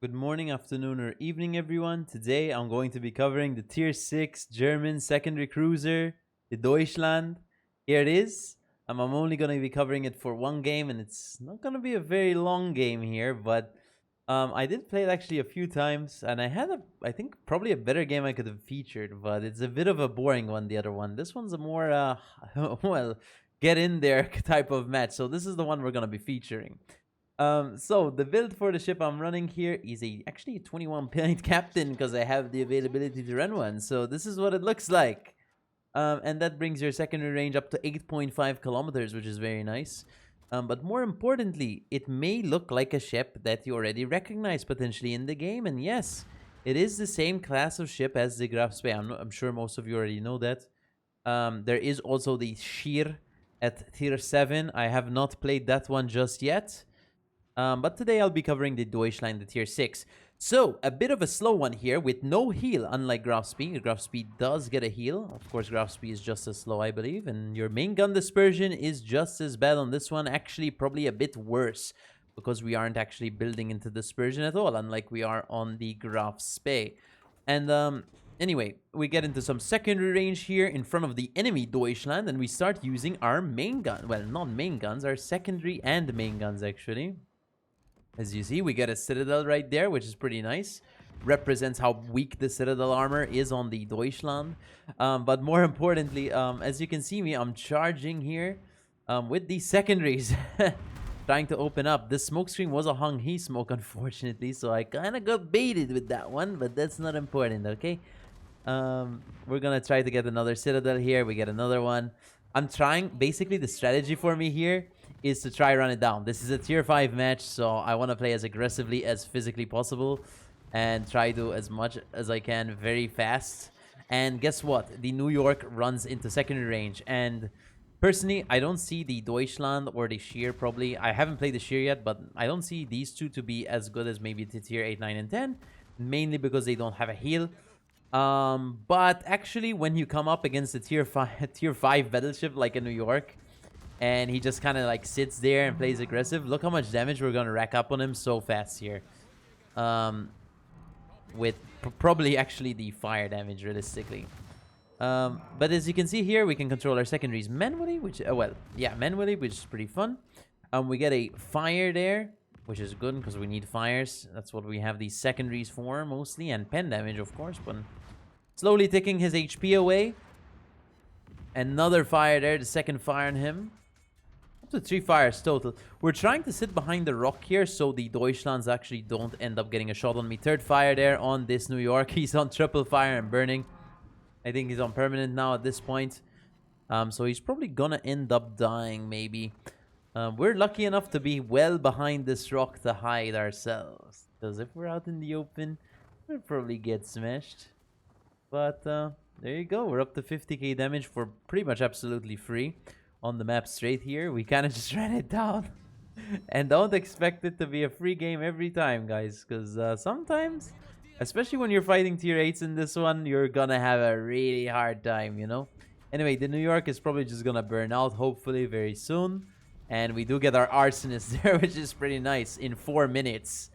Good morning, afternoon, or evening, everyone. Today I'm going to be covering the Tier 6 German secondary cruiser, the Deutschland. Here it is. I'm only going to be covering it for one game, and it's not going to be a very long game here, but I did play it actually a few times, and I think, probably a better game I could have featured, but it's a bit of a boring one, the other one. This one's a more, well, get in there type of match, so this is the one we're going to be featuring. So the build for the ship I'm running here is actually a 21 point captain because I have the availability to run one. So this is what it looks like. And that brings your secondary range up to 8.5 kilometers, which is very nice. But more importantly, it may look like a ship that you already recognize potentially in the game. And yes, it is the same class of ship as the Graf Spee. I'm sure most of you already know that. There is also the Sheer at tier 7. I have not played that one just yet. But today I'll be covering the Deutschland, the tier 6. So, a bit of a slow one here with no heal, unlike Graf Spee. Graf Spee does get a heal. Of course, Graf Spee is just as slow, I believe. And your main gun dispersion is just as bad on this one. Actually, probably a bit worse. Because we aren't actually building into dispersion at all, unlike we are on the Graf Spee. And, anyway, we get into some secondary range here in front of the enemy Deutschland. And we start using our main gun. Well, not main guns, our secondary and main guns, actually. As you see, we get a Citadel right there, which is pretty nice. Represents how weak the Citadel armor is on the Deutschland. But more importantly, as you can see me, I'm charging here with the secondaries. Trying to open up. This smoke screen was a Hung He smoke, unfortunately. So I kind of got baited with that one. But that's not important, okay? We're going to try to get another Citadel here. We get another one. I'm trying, basically the strategy for me here is to try run it down. This is a tier 5 match, so I want to play as aggressively as physically possible and try to as much as I can very fast. And guess what? The New York runs into secondary range. And personally, I don't see the Deutschland or the Sheer probably. I haven't played the Sheer yet, but I don't see these two to be as good as maybe the tier 8, 9, and 10. Mainly because they don't have a heal. But actually, when you come up against a tier 5 battleship like a New York, and he just kind of like sits there and plays aggressive, look how much damage we're gonna rack up on him so fast here. With probably actually the fire damage realistically. But as you can see here, we can control our secondaries manually, which manually, which is pretty fun. We get a fire there, which is good because we need fires. That's what we have these secondaries for mostly, and pen damage, of course. But slowly ticking his HP away. Another fire there, the second fire on him. Up to 3 fires total. We're trying to sit behind the rock here so the Deutschlands actually don't end up getting a shot on me. Third fire there on this New York. He's on triple fire and burning. I think he's on permanent now at this point. So he's probably gonna end up dying maybe. We're lucky enough to be well behind this rock to hide ourselves. Because if we're out in the open, we'll probably get smashed. But there you go. We're up to 50k damage for pretty much absolutely free on the map Strait here. We kind of just ran it down. And don't expect it to be a free game every time, guys. Because sometimes, especially when you're fighting tier 8s in this one, you're gonna have a really hard time, you know? Anyway, the New York is probably just gonna burn out, hopefully, very soon. And we do get our arsonist there, which is pretty nice, in 4 minutes.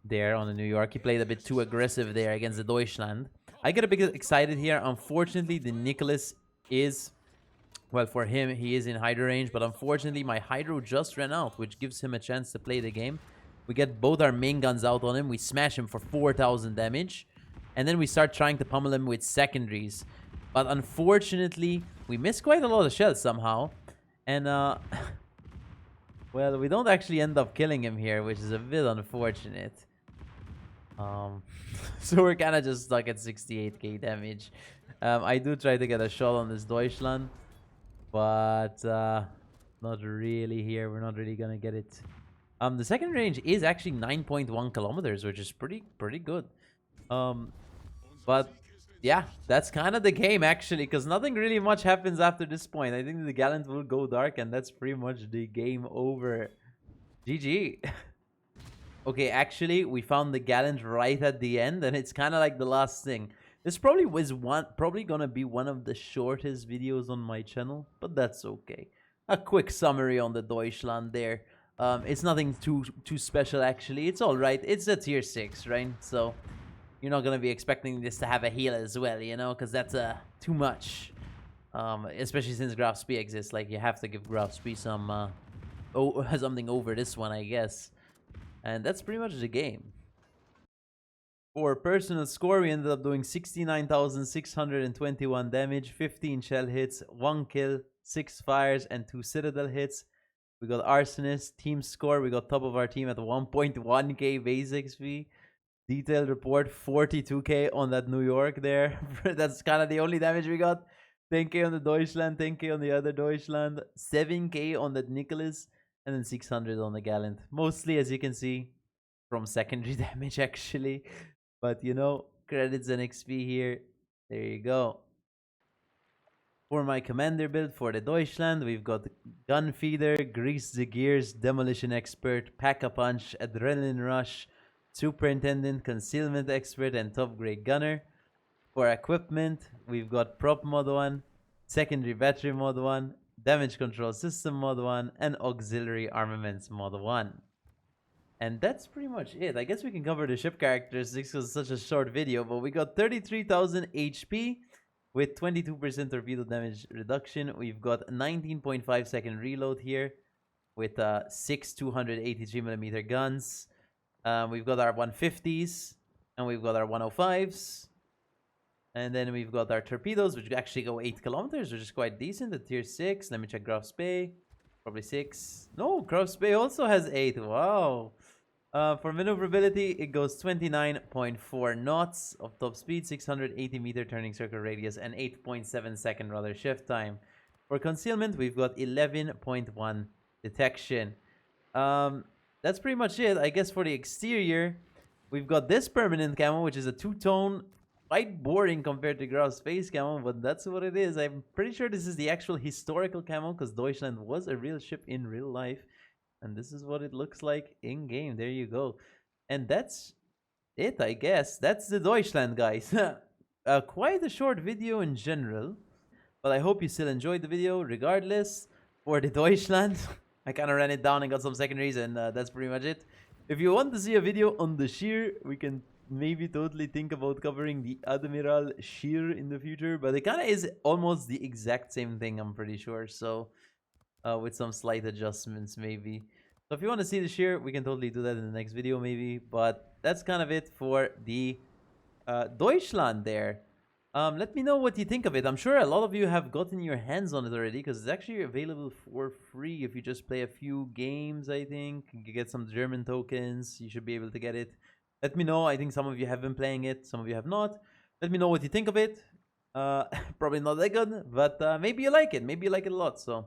There on the New York. He played a bit too aggressive there against the Deutschland. I get a bit excited here. Unfortunately, the Nicholas is... Well, for him, he is in Hydro range. But unfortunately, my Hydro just ran out, which gives him a chance to play the game. We get both our main guns out on him. We smash him for 4,000 damage. And then we start trying to pummel him with secondaries. But unfortunately, we miss quite a lot of shells somehow. And, well, we don't actually end up killing him here, which is a bit unfortunate. So we're kind of just stuck at 68k damage. I do try to get a shot on this Deutschland, but not really here. We're not really gonna get it. The second range is actually 9.1 kilometers, which is pretty good. But yeah, that's kind of the game actually, because nothing really much happens after this point. I think the Gallant will go dark, and that's pretty much the game over. GG. Okay, actually, we found the Gallant right at the end, and it's kind of like the last thing. This probably was probably gonna be one of the shortest videos on my channel, but that's okay. A quick summary on the Deutschland there. It's nothing too special actually. It's all right. It's a tier 6, right? So you're not gonna be expecting this to have a heal as well, you know, because that's too much. Especially since Graph Speed exists, like you have to give Graph Speed some something over this one, I guess. And that's pretty much the game. For personal score, we ended up doing 69,621 damage, 15 shell hits, 1 kill, 6 fires, and 2 citadel hits. We got Arsonist. Team score, we got top of our team at 1.1k base XP. Detailed report, 42k on that New York there. That's kind of the only damage we got. 10k on the Deutschland, 10k on the other Deutschland, 7k on that Nicholas, and then 600 on the Gallant. Mostly, as you can see, from secondary damage actually. But you know, credits and XP here. There you go. For my commander build for the Deutschland, we've got Gun Feeder, Grease the Gears, Demolition Expert, Pack-a-Punch, Adrenaline Rush, Superintendent, Concealment Expert, and Top Grade Gunner. For equipment, we've got Prop Mod 1, Secondary Battery Mod 1, Damage Control System Mod 1, and Auxiliary Armaments Mod 1. And that's pretty much it. I guess we can cover the ship characteristics because it's such a short video, but we got 33,000 HP with 22% torpedo damage reduction. We've got 19.5 second reload here with 6 283mm guns. We've got our 150s and we've got our 105s. And then we've got our torpedoes, which actually go 8 kilometers, which is quite decent at tier 6. Let me check Graf Spee. Probably 6. No, Graf Spee also has 8. Wow. For maneuverability, it goes 29.4 knots of top speed, 680 meter turning circle radius, and 8.7 second rudder shift time. For concealment, we've got 11.1 detection. That's pretty much it. I guess for the exterior, we've got this permanent camo, which is a two-tone, quite boring compared to Graf Space camo, but that's what it is. I'm pretty sure this is the actual historical camo because Deutschland was a real ship in real life. And this is what it looks like in-game. There you go. And that's it, I guess. That's the Deutschland, guys. Quite a short video in general. But I hope you still enjoyed the video regardless. For the Deutschland, I kind of ran it down and got some secondaries. And that's pretty much it. If you want to see a video on the Sheer, we can maybe totally think about covering the Admiral Sheer in the future. But it kind of is almost the exact same thing, I'm pretty sure. So with some slight adjustments maybe. So if you want to see the Sheer, we can totally do that in the next video maybe. But that's kind of it for the Deutschland there. Let me know what you think of it. I'm sure a lot of you have gotten your hands on it already because it's actually available for free if you just play a few games, I think. You get some German tokens. You should be able to get it. Let me know. I think some of you have been playing it. Some of you have not. Let me know what you think of it. Probably not that good, but maybe you like it. Maybe you like it a lot. So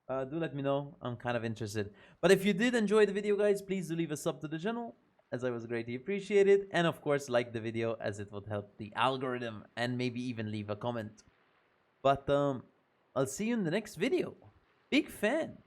do let me know. I'm kind of interested. But if you did enjoy the video, guys, please do leave a sub to the channel, as I was greatly appreciated. And of course, like the video as it would help the algorithm, and maybe even leave a comment. But I'll see you in the next video. Big fan.